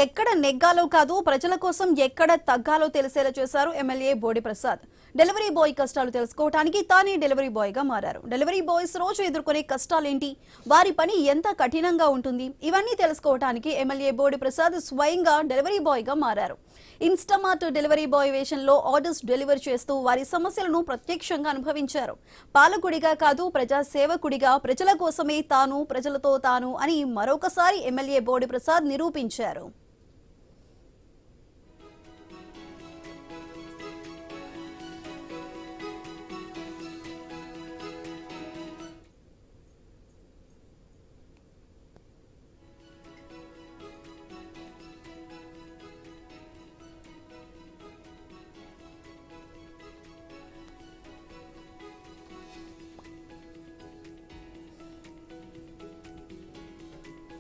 ఎక్కడ నెగ్గాలో కాదు ప్రజల కోసం ఎక్కడ తగ్గాలో తెలిసేలా చేశారు ఎమ్మెల్యే బోడి ప్రసాద్. డెలివరీ బాయ్ కష్టాలు తెలుసుకోవడానికి తానే డెలివరీ బాయ్ గా మారారు. డెలివరీ బాయ్స్ రోజు ఎదుర్కొనే కష్టాలేంటి, వారి పని ఎంత కఠినంగా ఉంటుంది, ఇవన్నీ తెలుసుకోవడానికి ఎమ్మెల్యే బోడి ప్రసాద్ స్వయంగా డెలివరీ బాయ్ గా మారారు. ఇన్స్టామార్ట్ డెలివరీ బాయ్ వేషంలో ఆర్డర్స్ డెలివర్ చేస్తూ వారి సమస్యలను ప్రత్యక్షంగా అనుభవించారు. పాలకుడిగా కాదు ప్రజా సేవకుడిగా ప్రజల కోసమే తాను, ప్రజలతో తాను అని మరొకసారి ఎమ్మెల్యే బోడి ప్రసాద్ నిరూపించారు.